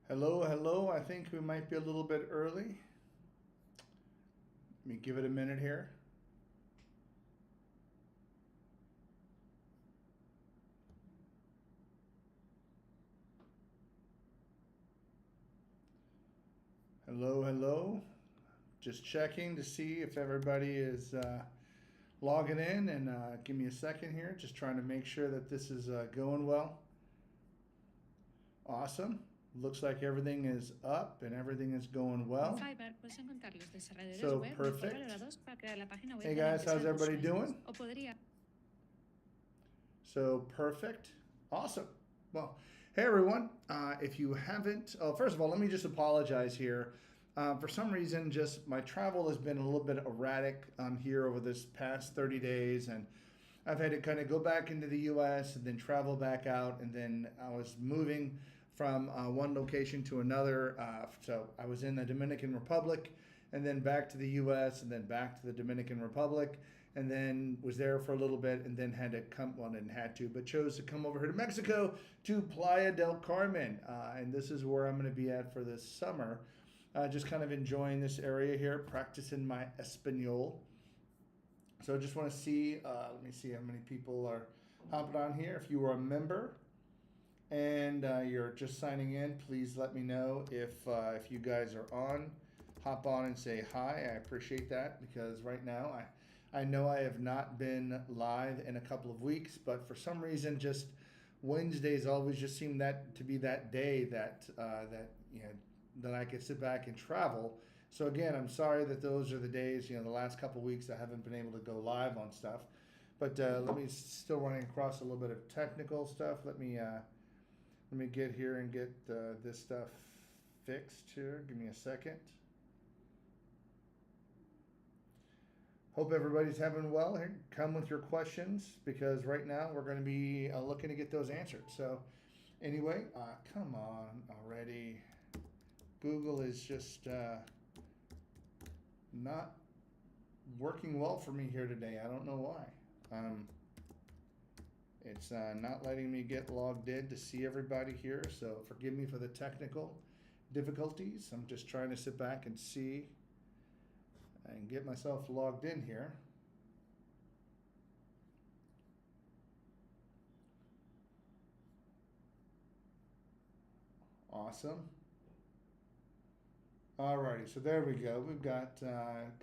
Hello, hello. I think we might be a little bit early. Let me give it a minute here. Hello, hello. Just checking to see if everybody is logging in, and give me a second here. Just trying to make sure that this is going well. Awesome. Looks like everything is up and everything is going well. So perfect. Hey guys, how's everybody doing? So perfect. Awesome. Well, hey everyone. If you haven't, first of all, let me just apologize here. For some reason, just my travel has been a little bit erratic here over this past 30 days, and I've had to kind of go back into the US and then travel back out, and then I was moving from one location to another. So I was in the Dominican Republic, and then back to the US, and then back to the Dominican Republic, and then was there for a little bit, and then had to come, well, didn't had to, but chose to come over here to Mexico to Playa del Carmen. And this is where I'm going to be at for this summer. Just kind of enjoying this area here, practicing my Espanol. So I just want to see, let me see how many people are hopping on here. If you are a member and you're just signing in, please let me know if you guys are on. Hop on and say hi. I appreciate that, because right now I know I have not been live in a couple of weeks, but for some reason, just Wednesdays always just seem that to be that day that that I could sit back and travel. So again, I'm sorry that those are the days. The last couple of weeks I haven't been able to go live on stuff, but let me still running across a little bit of technical stuff. Let me get here and get this stuff fixed here. Give me a second. Hope everybody's having well here. Come with your questions, because right now we're going to be looking to get those answered. So anyway, come on already. Google is just not working well for me here today. I don't know why. It's not letting me get logged in to see everybody here. So forgive me for the technical difficulties. I'm just trying to sit back and see and get myself logged in here. Awesome. Alrighty, so there we go. We've got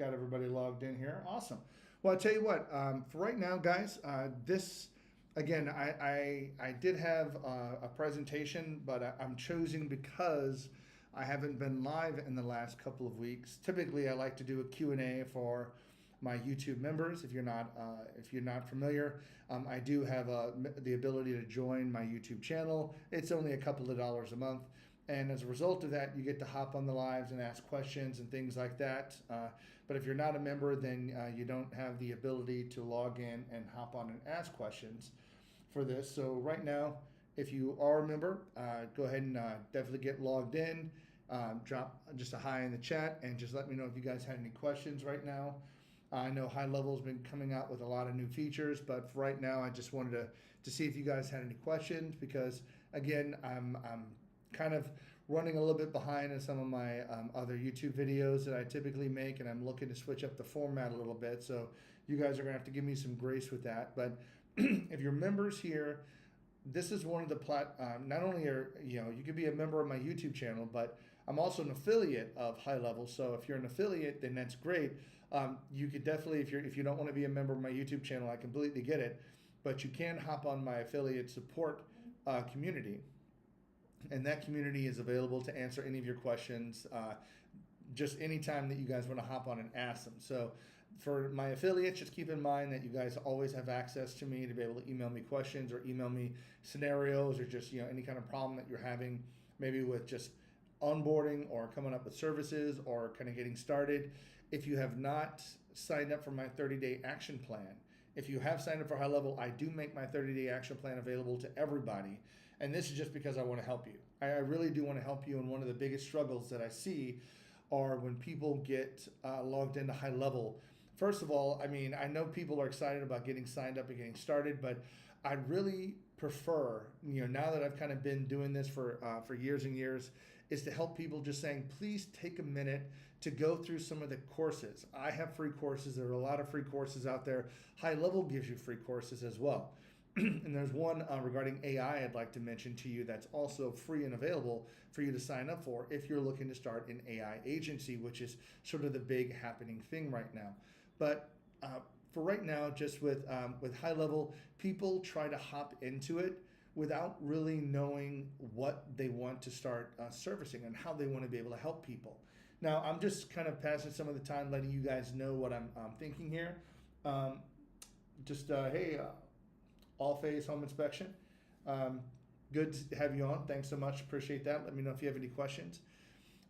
everybody logged in here. Awesome. Well, I'll tell you what. For right now, guys, this again, I did have a presentation, but I'm choosing because I haven't been live in the last couple of weeks. Typically, I like to do a Q&A for my YouTube members. If you're not familiar, I do have the ability to join my YouTube channel. It's only a couple of dollars a month. And as a result of that, you get to hop on the lives and ask questions and things like that. But if you're not a member, then you don't have the ability to log in and hop on and ask questions for this. So right now, if you are a member, go ahead and definitely get logged in. Drop just a hi in the chat and just let me know if you guys had any questions right now. I know Highlevel has been coming out with a lot of new features, but for right now, I just wanted to see if you guys had any questions, because again, I'm kind of running a little bit behind in some of my other YouTube videos that I typically make, and I'm looking to switch up the format a little bit. So you guys are gonna have to give me some grace with that. But if you're members here, this is one of the not only are you can be a member of my YouTube channel, but I'm also an affiliate of Highlevel. So if you're an affiliate, then that's great. You could definitely, if you don't want to be a member of my YouTube channel, I completely get it, but you can hop on my affiliate support community, and that community is available to answer any of your questions just anytime that you guys want to hop on and ask them. So for my affiliates, just keep in mind that you guys always have access to me to be able to email me questions or email me scenarios, or just any kind of problem that you're having, maybe with just onboarding or coming up with services or kind of getting started. If you have not signed up for my 30-day action plan, if you have signed up for Highlevel, I do make my 30-day action plan available to everybody. And this is just because I want to help you. I really do want to help you. And one of the biggest struggles that I see are when people get logged into Highlevel. First of all, I mean, I know people are excited about getting signed up and getting started, but I really prefer, now that I've kind of been doing this for years and years, is to help people just saying, please take a minute to go through some of the courses. I have free courses. There are a lot of free courses out there. Highlevel gives you free courses as well. And there's one regarding AI I'd like to mention to you that's also free and available for you to sign up for if you're looking to start an AI agency, which is sort of the big happening thing right now. But for right now, just with Highlevel, people try to hop into it without really knowing what they want to start servicing and how they want to be able to help people. Now, I'm just kind of passing some of the time letting you guys know what I'm thinking here. Hey, All Phase Home Inspection. Good to have you on. Thanks so much. Appreciate that. Let me know if you have any questions.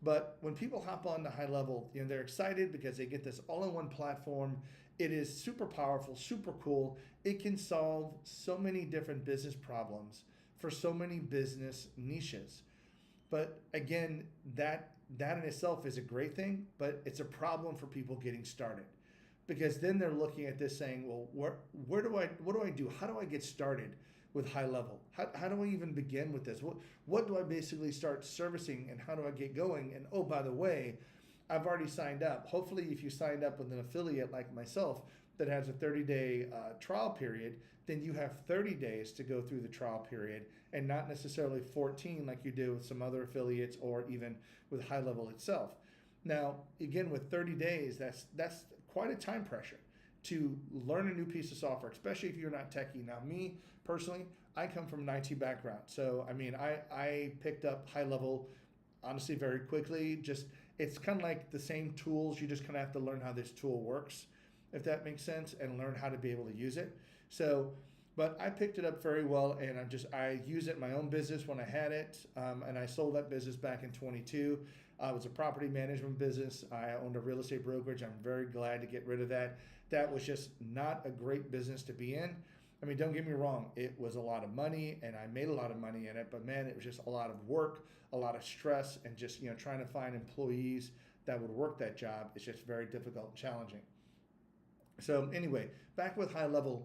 But when people hop on to Highlevel, they're excited because they get this all-in-one platform. It is super powerful, super cool. It can solve so many different business problems for so many business niches. But again, that in itself is a great thing, but it's a problem for people getting started. Because then they're looking at this saying, well, what do I do? How do I get started with Highlevel? How do I even begin with this? What do I basically start servicing and how do I get going? And oh, by the way, I've already signed up. Hopefully, if you signed up with an affiliate like myself that has a 30-day trial period, then you have 30 days to go through the trial period and not necessarily 14 like you do with some other affiliates or even with Highlevel itself. Now, again, with 30 days, that's quite a time pressure to learn a new piece of software, especially if you're not techie. Now, me personally, I come from an IT background. So, I mean, I picked up Highlevel, honestly, very quickly. It's kind of like the same tools. You just kind of have to learn how this tool works, if that makes sense, and learn how to be able to use it. So, but I picked it up very well, and I used it in my own business when I had it, and I sold that business back in 22. It was a property management business. I owned a real estate brokerage. I'm very glad to get rid of that. That was just not a great business to be in. I mean, don't get me wrong. It was a lot of money, and I made a lot of money in it. But man, it was just a lot of work, a lot of stress, and just trying to find employees that would work that job. It's just very difficult and challenging. So anyway, back with Highlevel,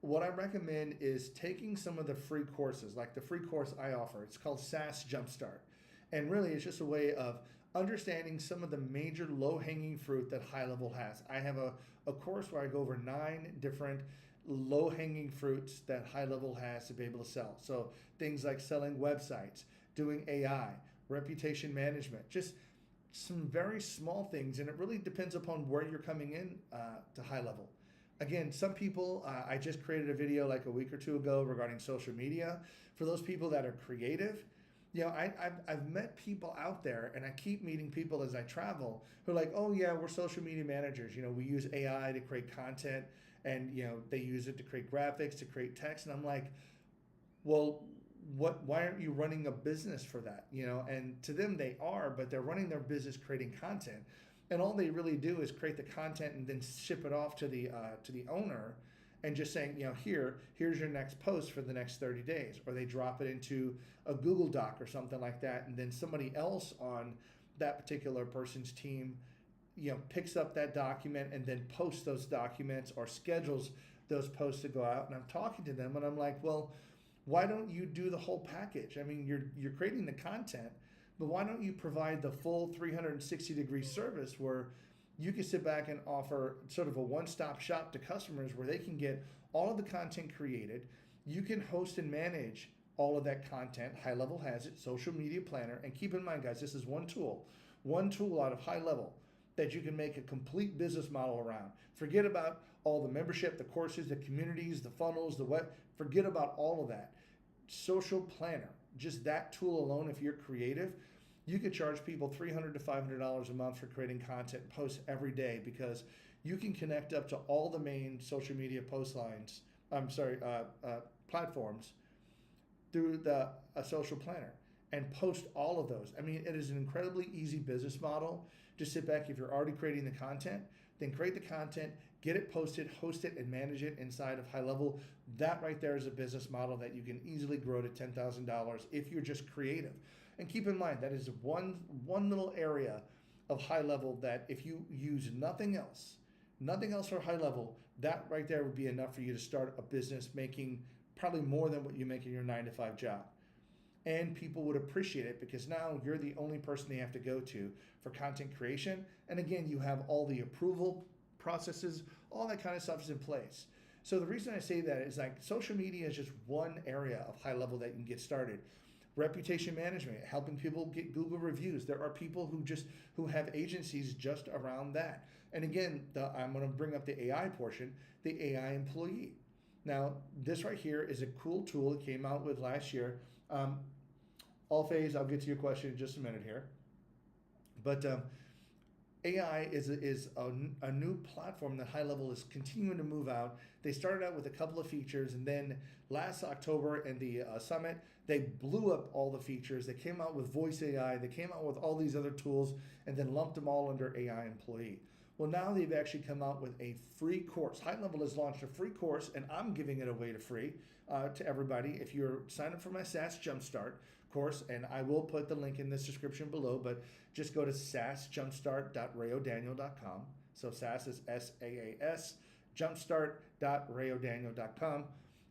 what I recommend is taking some of the free courses, like the free course I offer. It's called SaaS Jumpstart. And really, it's just a way of understanding some of the major low-hanging fruit that Highlevel has. I have a course where I go over 9 different low-hanging fruits that Highlevel has to be able to sell. So things like selling websites, doing AI, reputation management, just some very small things. And it really depends upon where you're coming in to Highlevel. Again, some people, I just created a video like a week or two ago regarding social media. For those people that are creative, I've met people out there, and I keep meeting people as I travel who are like, oh yeah, we're social media managers. We use AI to create content, and they use it to create graphics, to create text. And I'm like, well, why aren't you running a business for that? And to them they are, but they're running their business creating content. And all they really do is create the content and then ship it off to the owner, and just saying, here's your next post for the next 30 days. Or they drop it into a Google Doc or something like that, and then somebody else on that particular person's team, picks up that document and then posts those documents or schedules those posts to go out. And I'm talking to them and I'm like, well, why don't you do the whole package? I mean, you're creating the content, but why don't you provide the full 360-degree service where you can sit back and offer sort of a one-stop shop to customers where they can get all of the content created. You can host and manage all of that content. Highlevel has it, Social Media Planner. And keep in mind, guys, this is one tool out of Highlevel that you can make a complete business model around. Forget about all the membership, the courses, the communities, the funnels, the web. Forget about all of that. Social Planner, just that tool alone, if you're creative, you could charge people $300 to $500 a month for creating content posts every day, because you can connect up to all the main social media platforms through a social planner and post all of those. I mean, it is an incredibly easy business model. Just sit back. If you're already creating the content, then create the content, get it posted, host it, and manage it inside of Highlevel. That right there is a business model that you can easily grow to $10,000 if you're just creative. And keep in mind, that is one little area of Highlevel that if you use nothing else for Highlevel, that right there would be enough for you to start a business making probably more than what you make in your 9-to-5 job. and people would appreciate it because now you're the only person they have to go to for content creation. And again, you have all the approval processes, all that kind of stuff is in place. So the reason I say that is like social media is just one area of Highlevel that you can get started. Reputation management, helping people get Google reviews. There are people who have agencies just around that. And again, I'm going to bring up the AI portion, the AI employee. Now, this right here is a cool tool it came out with last year. All phase, I'll get to your question in just a minute here. But AI is a new platform that Highlevel is continuing to move out. They started out with a couple of features, and then last October in the summit, they blew up all the features. They came out with Voice AI. They came out with all these other tools, and then lumped them all under AI Employee. Well, now they've actually come out with a free course. Highlevel has launched a free course, and I'm giving it away to free to everybody. If you're signed up for my SaaS Jumpstart course, and I will put the link in this description below, but just go to saasjumpstart.rayodaniel.com. So SaaS is SaaS, jumpstart.rayodaniel.com.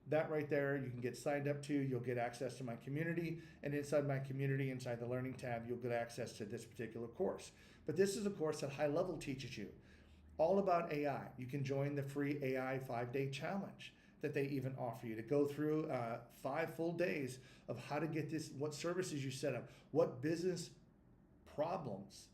That right there, you can get signed up to. You'll get access to my community, and inside my community, inside the Learning tab, you'll get access to this particular course. But this is a course that Highlevel teaches you all about AI. You can join the free AI 5-day challenge that they even offer you to go through 5 full days of how to get this, what services you set up, what business problems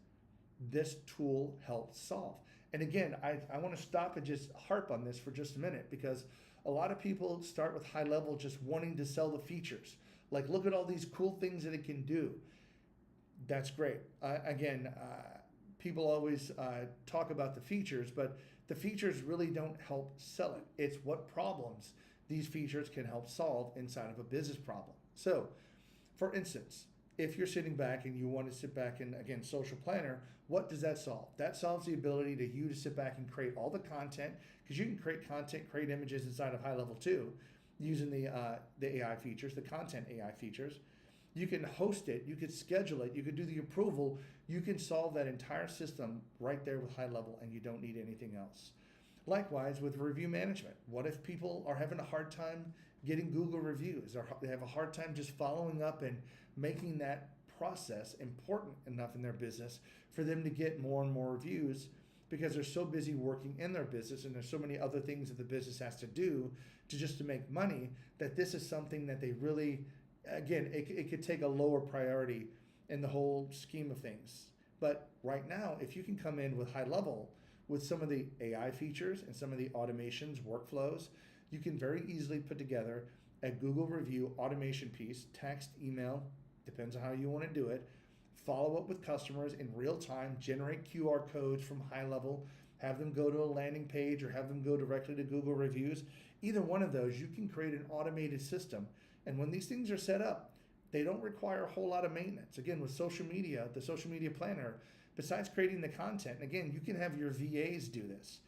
this tool helps solve. And again, I want to stop and just harp on this for just a minute, because a lot of people start with Highlevel just wanting to sell the features. Like, look at all these cool things that it can do. That's great. People always talk about the features, but the features really don't help sell it. It's what problems these features can help solve inside of a business problem. So, for instance, if you're sitting back and you want to sit back and, again, Social Planner, what does that solve? That solves the ability to you to sit back and create all the content, because you can create content, create images inside of Highlevel too, using the AI features, the content AI features. You can host it, you could schedule it, you could do the approval, you can solve that entire system right there with Highlevel, and you don't need anything else. Likewise with review management. What if people are having a hard time getting Google reviews, or they have a hard time just following up and making that process important enough in their business for them to get more and more reviews, because they're so busy working in their business and there's so many other things that the business has to do to make money, that this is something that they really, again, it could take a lower priority in the whole scheme of things. But right now, if you can come in with Highlevel with some of the AI features and some of the automations, workflows, you can very easily put together a Google review automation piece, text, email, depends on how you want to do it, follow up with customers in real time, generate QR codes from Highlevel, have them go to a landing page or have them go directly to Google reviews. Either one of those, you can create an automated system. And when these things are set up, they don't require a whole lot of maintenance. Again, with social media, the social media planner, besides creating the content, again, you can have your VAs do this.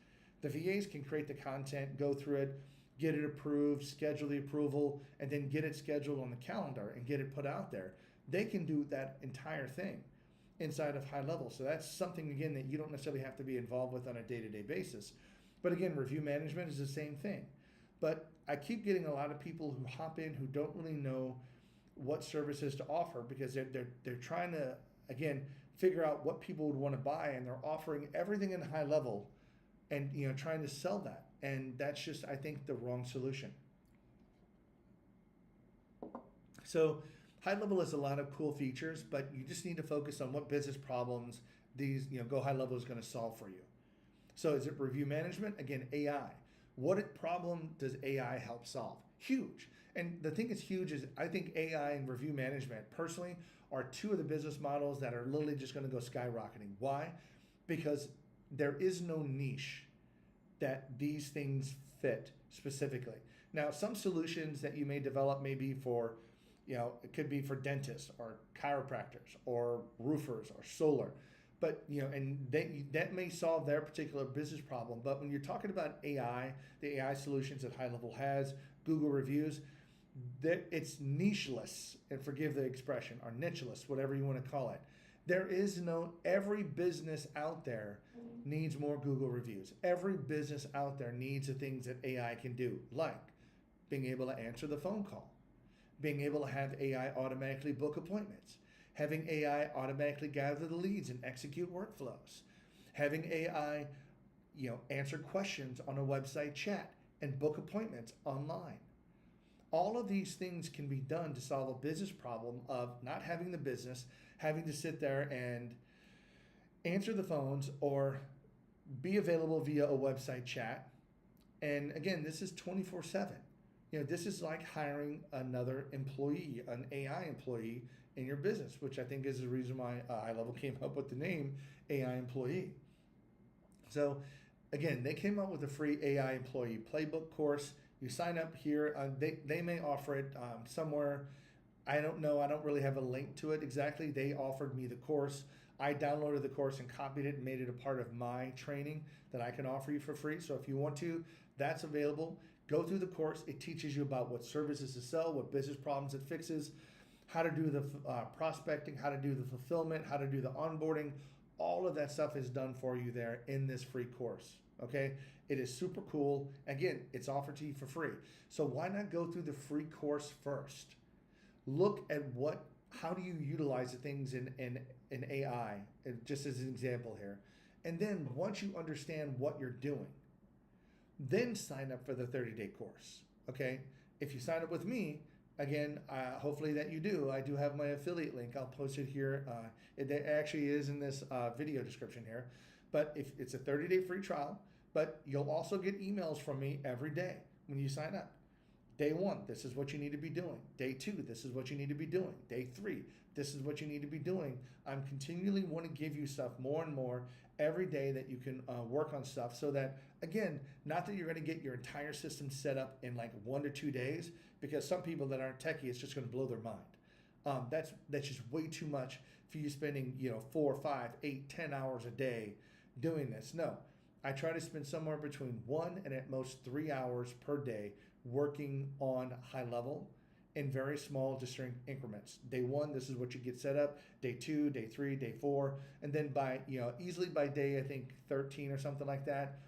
The VAs can create the content, go through it, get it approved, schedule the approval, and then get it scheduled on the calendar and get it put out there. They can do that entire thing inside of Highlevel. So that's something, again, that you don't necessarily have to be involved with on a day-to-day basis. But again, review management is the same thing. But I keep getting a lot of people who hop in who don't really know what services to offer, because they're trying to, again, figure out what people would want to buy, and they're offering everything in Highlevel and trying to sell that. And that's just, I think, the wrong solution. So Highlevel has a lot of cool features, but you just need to focus on what business problems these GoHighLevel is going to solve for you. So is it review management? Again, AI. What problem does AI help solve? Huge. And the thing that's huge is, I think AI and review management personally are two of the business models that are literally just going to go skyrocketing. Why? Because there is no niche that these things fit specifically. Now, some solutions that you may develop may be for, it could be for dentists or chiropractors or roofers or solar. But, and that may solve their particular business problem. But when you're talking about AI, the AI solutions that Highlevel has, Google reviews, it's nicheless, and forgive the expression, or nicheless, whatever you want to call it. There is every business out there needs more Google reviews. Every business out there needs the things that AI can do, like being able to answer the phone call, being able to have AI automatically book appointments, having AI automatically gather the leads and execute workflows, having AI, answer questions on a website chat and book appointments online. All of these things can be done to solve a business problem of not having the business, having to sit there and answer the phones or be available via a website chat. And again, this is 24/7. This is like hiring another employee, an AI employee in your business, which I think is the reason why Highlevel came up with the name AI employee. So again, they came up with a free AI employee playbook course. You sign up here. They may offer it somewhere. I don't know. I don't really have a link to it exactly. They offered me the course. I downloaded the course and copied it and made it a part of my training that I can offer you for free. So if you want to, that's available. Go through the course. It teaches you about what services to sell, what business problems it fixes, how to do the prospecting, how to do the fulfillment, how to do the onboarding. All of that stuff is done for you there in this free course. Okay, it is super cool. Again, it's offered to you for free. So why not go through the free course first? Look at how do you utilize the things in AI, just as an example here. And then once you understand what you're doing, then sign up for the 30-day course. Okay, if you sign up with me, again, hopefully that you do. I do have my affiliate link. I'll post it here. It actually is in this video description here. But if it's a 30-day free trial, but you'll also get emails from me every day when you sign up. Day 1, this is what you need to be doing. Day 2, this is what you need to be doing. Day 3, this is what you need to be doing. I'm continually want to give you stuff more and more every day that you can work on stuff so that, again, not that you're going to get your entire system set up in like 1 to 2 days, because some people that aren't techie, it's just going to blow their mind. That's just way too much for you spending 4, 5, 8, 10 hours a day doing this. No, I try to spend somewhere between 1 and at most 3 hours per day working on Highlevel in very small distinct increments. Day 1, this is what you get set up. Day 2, day 3, day 4, and then by easily by day I think 13 or something like that,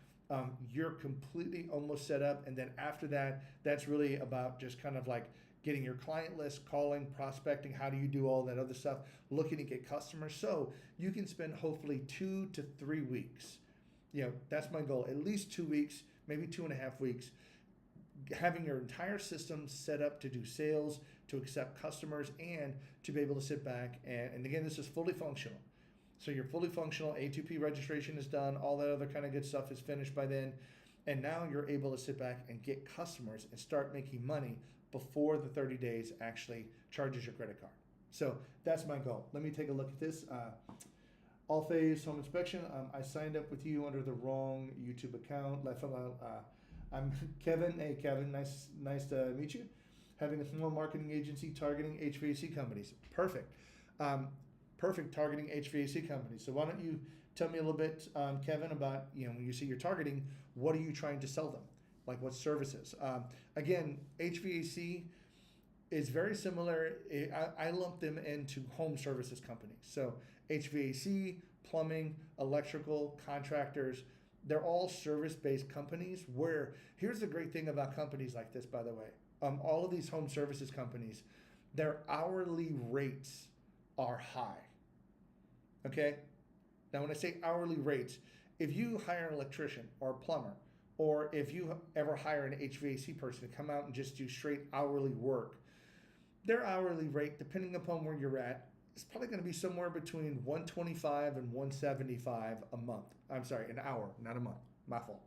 you're completely almost set up. And then after that, that's really about just kind of like getting your client list, calling, prospecting. How do you do all that other stuff? Looking to get customers. So you can spend hopefully 2 to 3 weeks. That's my goal. At least 2 weeks, maybe 2.5 weeks, having your entire system set up to do sales, to accept customers, and to be able to sit back. And again, this is fully functional. So you're fully functional. A2P registration is done. All that other kind of good stuff is finished by then. And now you're able to sit back and get customers and start making money before the 30 days actually charges your credit card. So that's my goal. Let me take a look at this. All phase home inspection. I signed up with you under the wrong YouTube account. I'm Kevin. Hey, Kevin, nice to meet you. Having a small marketing agency targeting HVAC companies. Perfect. Perfect, targeting HVAC companies. So why don't you tell me a little bit, Kevin, about when you say you're targeting, what are you trying to sell them? Like what services? Again, HVAC is very similar. I lump them into home services companies. So HVAC, plumbing, electrical, contractors, they're all service-based companies where, here's the great thing about companies like this, by the way. All of these home services companies, their hourly rates are high. Okay? Now, when I say hourly rates, if you hire an electrician or a plumber, or if you ever hire an HVAC person to come out and just do straight hourly work, their hourly rate, depending upon where you're at, is probably going to be somewhere between $125 and $175 a month. I'm sorry, an hour, not a month. My fault.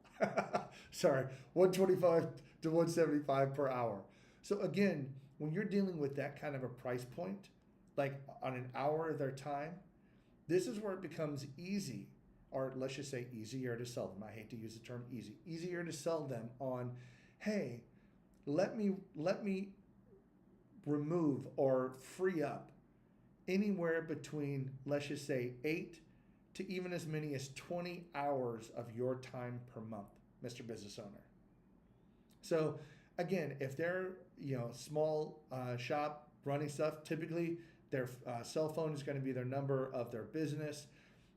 Sorry, $125 to $175 per hour. So again, when you're dealing with that kind of a price point, like on an hour of their time, this is where it becomes easy, or let's just say easier to sell them. I hate to use the term easy. Easier to sell them on, hey, let me remove or free up anywhere between, let's just say 8 to even as many as 20 hours of your time per month, Mr. Business Owner. So again, if they're small shop running stuff, typically their cell phone is going to be their number of their business.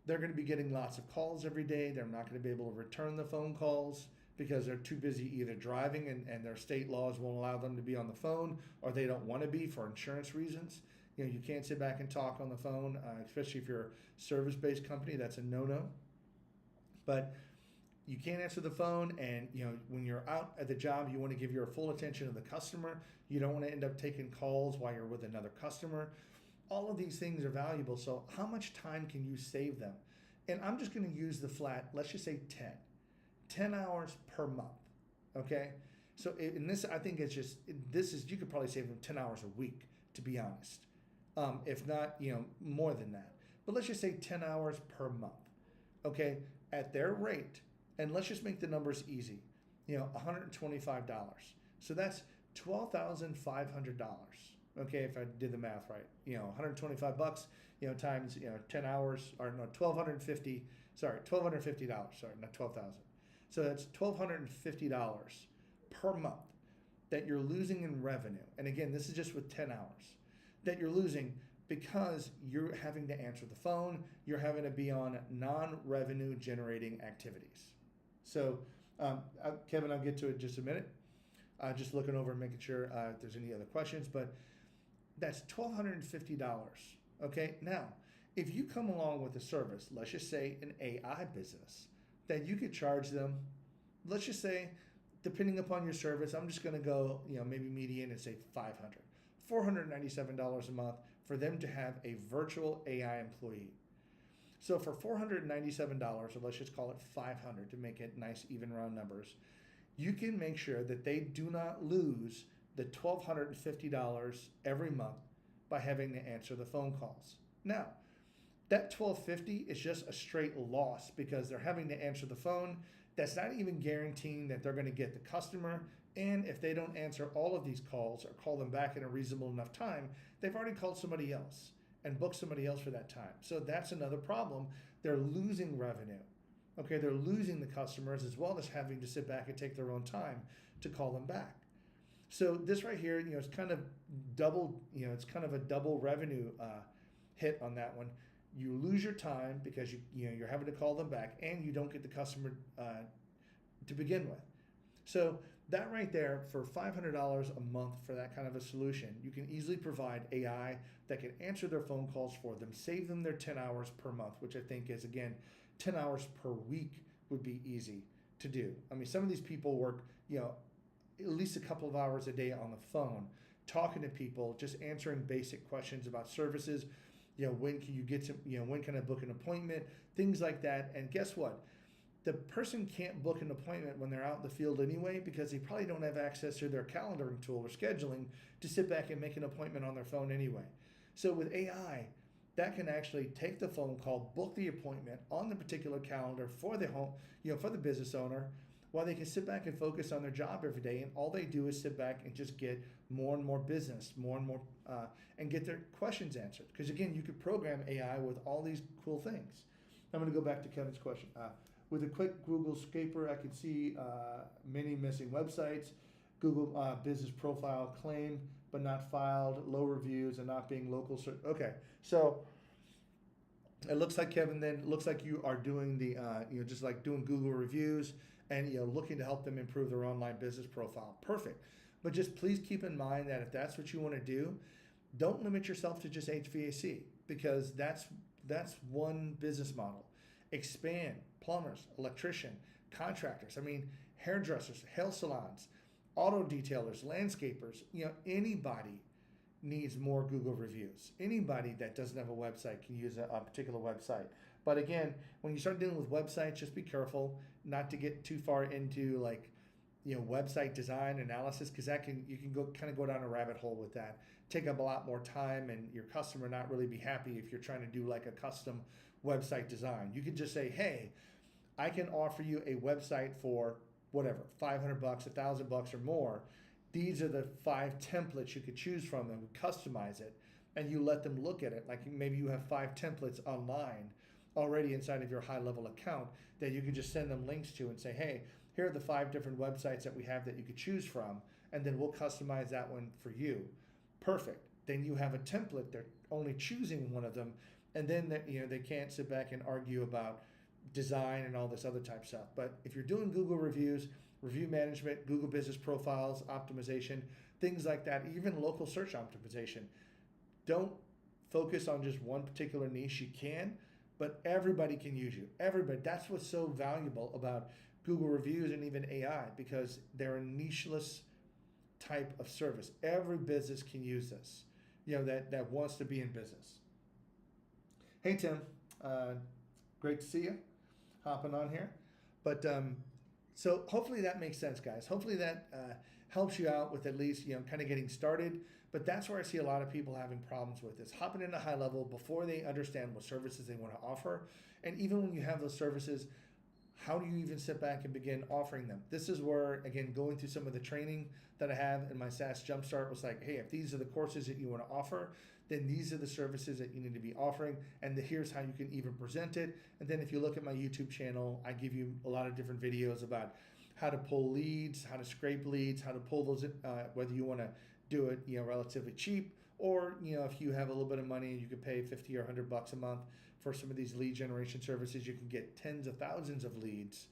They're going to be getting lots of calls every day. They're not going to be able to return the phone calls because they're too busy either driving and their state laws won't allow them to be on the phone, or they don't want to be for insurance reasons. You can't sit back and talk on the phone, especially if you're a service-based company. That's a no-no. But you can't answer the phone, and when you're out at the job, you want to give your full attention to the customer. You don't want to end up taking calls while you're with another customer. All of these things are valuable. So how much time can you save them? And I'm just going to use the flat, let's just say 10 hours per month. Okay. So in this, I think it's just, you could probably save them 10 hours a week, to be honest. If not, more than that. But let's just say 10 hours per month. Okay. At their rate, and let's just make the numbers easy, $125. So that's $12,500. Okay, if I did the math right, $125, times 10 hours, or no, $1,250. Sorry, $1,250. Sorry, not 12,000. So that's $1,250 per month that you're losing in revenue. And again, this is just with 10 hours that you're losing because you're having to answer the phone. You're having to be on non-revenue generating activities. So, Kevin, I'll get to it in just a minute. Just looking over and making sure if there's any other questions, but that's $1,250. Okay, now, if you come along with a service, let's just say an AI business, then you could charge them, let's just say, depending upon your service, I'm just going to go, maybe median and say $497 a month for them to have a virtual AI employee. So for $497, or let's just call it $500 to make it nice, even round numbers, you can make sure that they do not lose the $1,250 every month by having to answer the phone calls. Now, that $1,250 is just a straight loss because they're having to answer the phone. That's not even guaranteeing that they're going to get the customer. And if they don't answer all of these calls or call them back in a reasonable enough time, they've already called somebody else and book somebody else for that time. So that's another problem. They're losing revenue. Okay, they're losing the customers as well as having to sit back and take their own time to call them back. So this right here, it's kind of double, it's kind of a double revenue hit on that one. You lose your time because you're having to call them back, and you don't get the customer to begin with. So that right there, for $500 a month for that kind of a solution, you can easily provide AI that can answer their phone calls for them, save them their 10 hours per month, which I think is, again, 10 hours per week would be easy to do. I mean, some of these people work, at least a couple of hours a day on the phone, talking to people, just answering basic questions about services. When can you get to, when can I book an appointment? Things like that. And guess what? The person can't book an appointment when they're out in the field anyway, because they probably don't have access to their calendaring tool or scheduling to sit back and make an appointment on their phone anyway. So with AI, that can actually take the phone call, book the appointment on the particular calendar for the home, for the business owner, while they can sit back and focus on their job every day. And all they do is sit back and just get more and more business, more and more, and get their questions answered. Because again, you could program AI with all these cool things. I'm going to go back to Kevin's question. With a quick Google scraper, I can see many missing websites, Google business profile claim, but not filed, low reviews, and not being local. Okay, so it looks like, Kevin, then looks like you are doing the, just like doing Google reviews and, looking to help them improve their online business profile. Perfect. But just please keep in mind that if that's what you want to do, don't limit yourself to just HVAC, because that's one business model. Expand: plumbers, electrician, contractors, hairdressers, hair salons, auto detailers, landscapers. Anybody needs more Google reviews. Anybody that doesn't have a website can use a particular website. But again, when you start dealing with websites, just be careful not to get too far into website design analysis, because you can go down a rabbit hole with that. Take up a lot more time, and your customer not really be happy if you're trying to do like a custom website design. You could just say, hey, I can offer you a website for whatever, $500, $1,000 or more. These are the 5 templates you could choose from and customize it, and you let them look at it. Like maybe you have 5 templates online already inside of your Highlevel account that you can just send them links to and say, hey, here are the 5 different websites that we have that you could choose from, and then we'll customize that one for you. Perfect. Then you have a template. They're only choosing one of them, and then they can't sit back and argue about design and all this other type stuff. But if you're doing Google reviews, review management, Google business profiles, optimization, things like that, even local search optimization, don't focus on just one particular niche. You can, but everybody can use you. Everybody. That's what's so valuable about Google reviews and even AI, because they're a nicheless type of service. Every business can use this, that wants to be in business. Hey, Tim. Great to see you hopping on here. But so hopefully that makes sense, guys. Hopefully that helps you out with at least, kind of getting started. But that's where I see a lot of people having problems with this, hopping into Highlevel before they understand what services they want to offer. And even when you have those services, how do you even sit back and begin offering them? This is where, again, going through some of the training that I have in my SaaS Jumpstart was like, hey, if these are the courses that you want to offer, then these are the services that you need to be offering, and here's how you can even present it. And then if you look at my YouTube channel, I give you a lot of different videos about how to pull leads, how to scrape leads, how to pull those, whether you want to do it, relatively cheap, or, if you have a little bit of money and you can pay 50 or $100 a month for some of these lead generation services, you can get tens of thousands of leads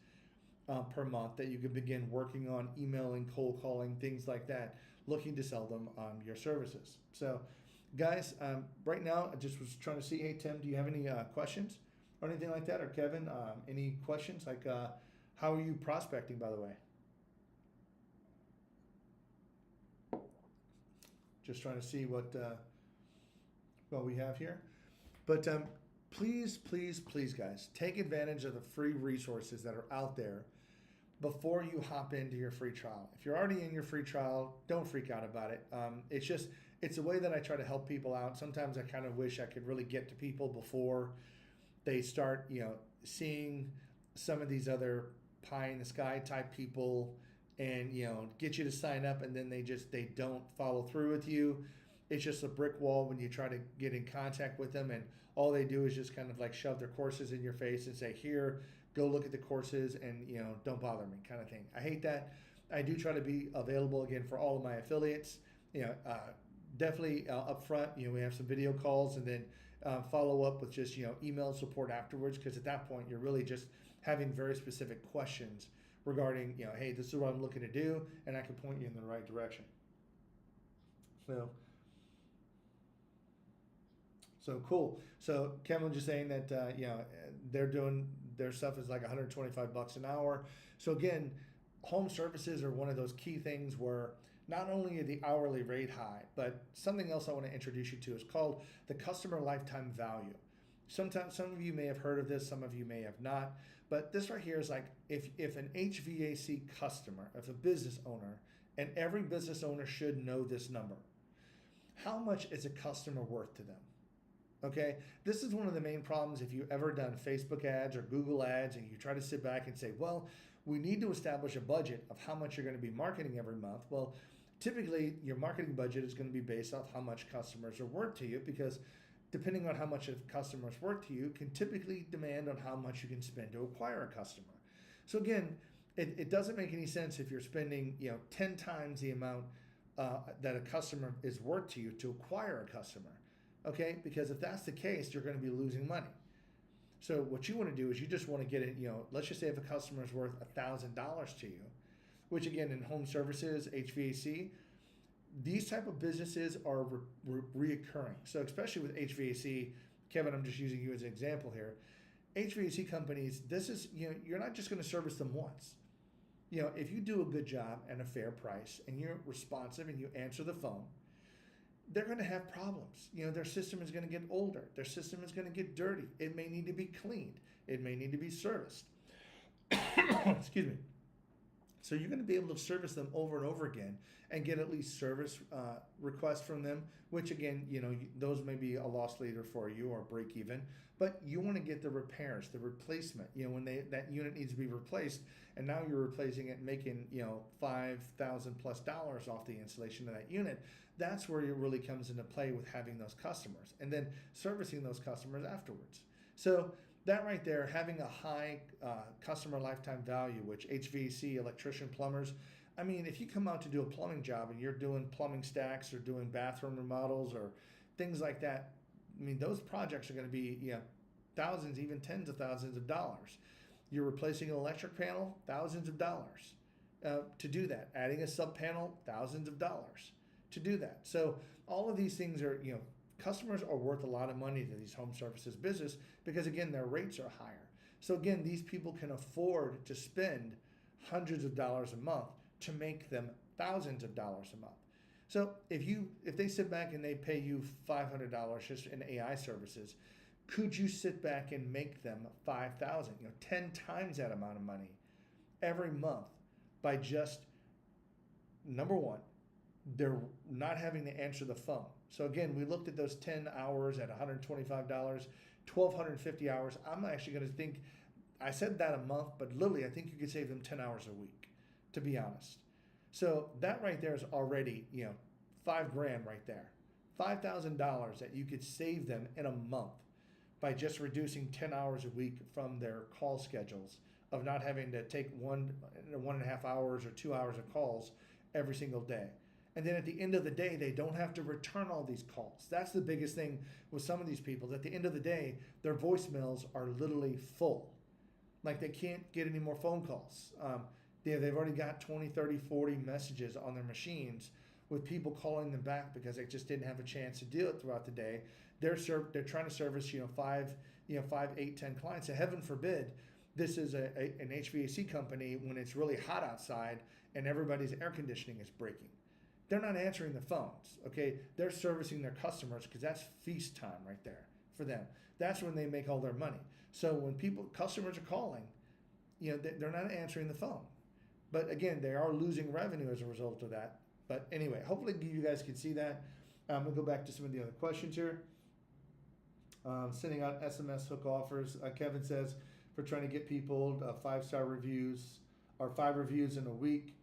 per month that you can begin working on, emailing, cold calling, things like that, looking to sell them your services. So, guys, right now I just was trying to see, hey, Tim, do you have any questions or anything like that? Or Kevin, any questions? Like, how are you prospecting, by the way? Just trying to see what we have here. But please, please, please, guys, take advantage of the free resources that are out there before you hop into your free trial. If you're already in your free trial, don't freak out about it. It's a way that I try to help people out. Sometimes I kind of wish I could really get to people before they start, seeing some of these other pie in the sky type people and, get you to sign up, and then they don't follow through with you. It's just a brick wall when you try to get in contact with them, and all they do is just kind of like shove their courses in your face and say, here, go look at the courses and, don't bother me, kind of thing. I hate that. I do try to be available, again, for all of my affiliates. Definitely up front, we have some video calls, and then follow up with just, email support afterwards, because at that point, you're really just having very specific questions regarding, hey, this is what I'm looking to do, and I can point you in the right direction. So cool. So Kevin was just saying that, they're doing their stuff is like $125 an hour. So again, home services are one of those key things where not only are the hourly rate high, but something else I want to introduce you to is called the customer lifetime value. Sometimes some of you may have heard of this, some of you may have not, but this right here is like if an HVAC customer, if a business owner, and every business owner should know this number, how much is a customer worth to them? Okay, this is one of the main problems if you've ever done Facebook ads or Google ads and you try to sit back and say, well, we need to establish a budget of how much you're going to be marketing every month. Well, typically your marketing budget is going to be based off how much customers are worth to you, because depending on how much a customer is worth to you can typically demand on how much you can spend to acquire a customer. So again, it doesn't make any sense if you're spending 10 times the amount that a customer is worth to you to acquire a customer. Okay, because if that's the case, you're going to be losing money. So what you want to do is you just want to get it, let's just say if a customer is worth $1,000 to you, which again in home services, HVAC, these type of businesses are reoccurring. So especially with HVAC, Kevin, I'm just using you as an example here. HVAC companies, this is, you're not just going to service them once. If you do a good job and a fair price and you're responsive and you answer the phone, they're going to have problems. Their system is going to get older. Their system is going to get dirty. It may need to be cleaned. It may need to be serviced. Excuse me. So you're going to be able to service them over and over again and get at least service requests from them, which again, those may be a loss leader for you or break even, but you want to get the repairs, the replacement, when that unit needs to be replaced, and now you're replacing it, making, $5,000+ off the installation of that unit. That's where it really comes into play with having those customers and then servicing those customers afterwards. So that right there, having a high customer lifetime value, which HVAC, electrician, plumbers, I mean, if you come out to do a plumbing job and you're doing plumbing stacks or doing bathroom remodels or things like that, I mean, those projects are going to be thousands, even tens of thousands of dollars. You're replacing an electric panel, thousands of dollars to do that. Adding a sub panel, thousands of dollars to do that. So all of these things are, customers are worth a lot of money to these home services business because again, their rates are higher. So again, these people can afford to spend hundreds of dollars a month to make them thousands of dollars a month. So if they sit back and they pay you $500 just in AI services, could you sit back and make them 5,000, 10 times that amount of money every month by just, number one, they're not having to answer the phone. So again, we looked at those 10 hours at $125, 1,250 hours. I'm actually going to think, I said that a month, but literally I think you could save them 10 hours a week, to be honest. So that right there is already, $5,000 right there. $5,000 that you could save them in a month by just reducing 10 hours a week from their call schedules of not having to take 1.5 hours or 2 hours of calls every single day. And then at the end of the day, they don't have to return all these calls. That's the biggest thing with some of these people. At the end of the day, their voicemails are literally full. Like they can't get any more phone calls. They've already got 20, 30, 40 messages on their machines with people calling them back because they just didn't have a chance to do it throughout the day. They're trying to service 5, 8, 10 clients. And heaven forbid, this is an HVAC company when it's really hot outside and everybody's air conditioning is breaking. They're not answering the phones, okay? They're servicing their customers because that's feast time right there for them. That's when they make all their money. So when customers are calling, they're not answering the phone. But again, they are losing revenue as a result of that. But anyway, hopefully you guys can see that. We'll go back to some of the other questions here. Sending out SMS hook offers. Kevin says, for trying to get people 5-star reviews or 5 reviews in a week.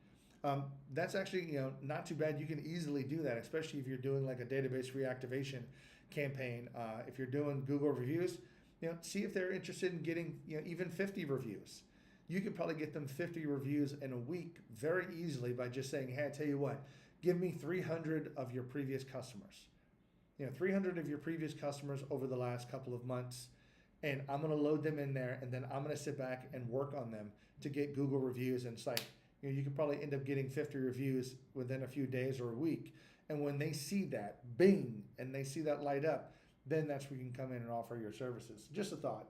That's actually not too bad. You can easily do that, especially if you're doing like a database reactivation campaign. If you're doing Google reviews, see if they're interested in getting even 50 reviews. You could probably get them 50 reviews in a week very easily by just saying, hey, I tell you what, give me 300 of your previous customers. 300 of your previous customers over the last couple of months, and I'm going to load them in there, and then I'm going to sit back and work on them to get Google reviews. And it's like, you could probably end up getting 50 reviews within a few days or a week. And when they see that, bing, and they see that light up, then that's where you can come in and offer your services. Just a thought.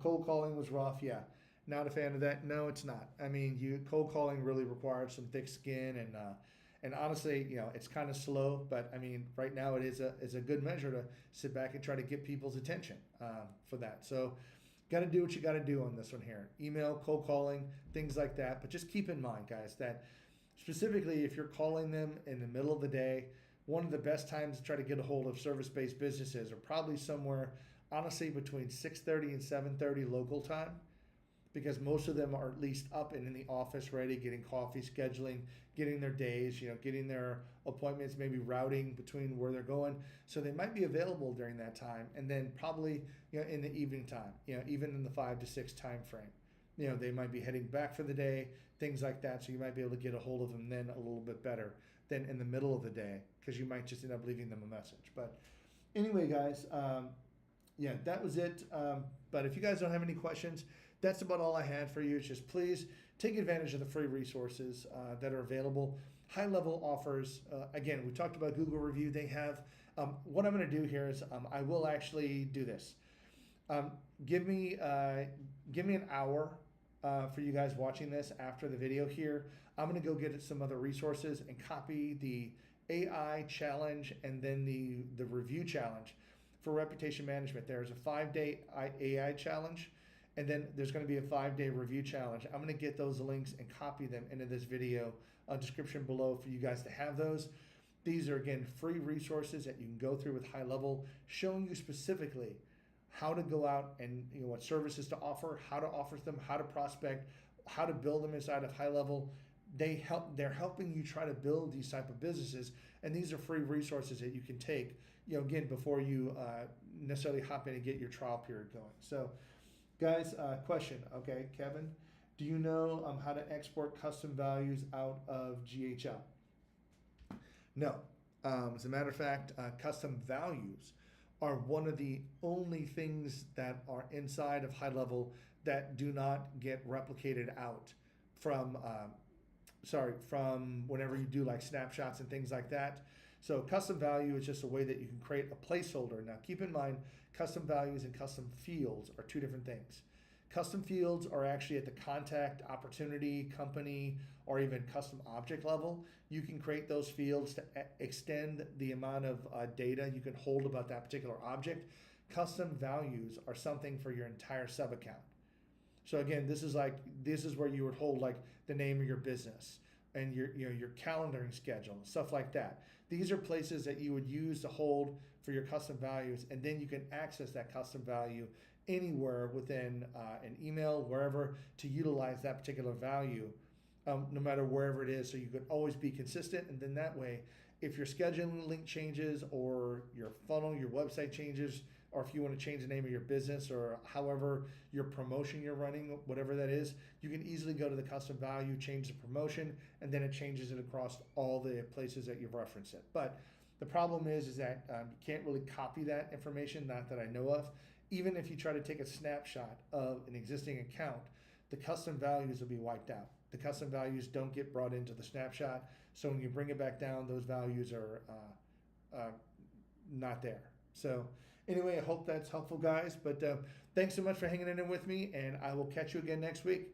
Cold calling was rough, yeah. Not a fan of that. No, it's not. I mean, cold calling really requires some thick skin, and honestly, it's kind of slow. But I mean, right now it is a good measure to sit back and try to get people's attention for that. So, got to do what you got to do on this one here. Email, cold calling, things like that. But just keep in mind, guys, that specifically if you're calling them in the middle of the day, one of the best times to try to get a hold of service-based businesses are probably somewhere, honestly, between 6:30 and 7:30 local time. Because most of them are at least up and in the office ready, getting coffee, scheduling, getting their days, getting their appointments, maybe routing between where they're going. So they might be available during that time. And then probably, in the evening time, even in the 5 to 6 time frame, they might be heading back for the day, things like that. So you might be able to get a hold of them then a little bit better than in the middle of the day, because you might just end up leaving them a message. But anyway, guys, that was it. But if you guys don't have any questions, that's about all I had for you. It's just please take advantage of the free resources that are available. Highlevel offers, again, we talked about Google Review. They have, what I'm going to do here is I will actually do this. Give me an hour for you guys watching this after the video here. I'm going to go get some other resources and copy the AI challenge and then the review challenge for reputation management. There's a 5-day AI challenge. And then there's going to be a 5-day review challenge. I'm going to get those links and copy them into this video description below for you guys to have those. These are, again, free resources that you can go through with Highlevel, showing you specifically how to go out and what services to offer, how to offer them, how to prospect, how to build them inside of Highlevel. They're helping you try to build these type of businesses, and these are free resources that you can take, again, before you necessarily hop in and get your trial period going. So, guys, question, okay, Kevin, do you know how to export custom values out of GHL? No. As a matter of fact, custom values are one of the only things that are inside of Highlevel that do not get replicated out from from whenever you do like snapshots and things like that. So custom value is just a way that you can create a placeholder. Now keep in mind, custom values and custom fields are two different things. Custom fields are actually at the contact, opportunity, company, or even custom object level. You can create those fields to extend the amount of data you can hold about that particular object. Custom values are something for your entire sub account. So again, this is where you would hold like the name of your business and your calendaring schedule, stuff like that. These are places that you would use to hold for your custom values, and then you can access that custom value anywhere within an email, wherever, to utilize that particular value, no matter wherever it is. So you could always be consistent, and then that way, if your scheduling link changes or your funnel, your website changes, or if you want to change the name of your business or however your promotion you're running, whatever that is, you can easily go to the custom value, change the promotion, and then it changes it across all the places that you've referenced it. But the problem is that you can't really copy that information, not that I know of. Even if you try to take a snapshot of an existing account, the custom values will be wiped out. The custom values don't get brought into the snapshot, so when you bring it back down, those values are not there. So anyway, I hope that's helpful, guys. But thanks so much for hanging in there with me, and I will catch you again next week.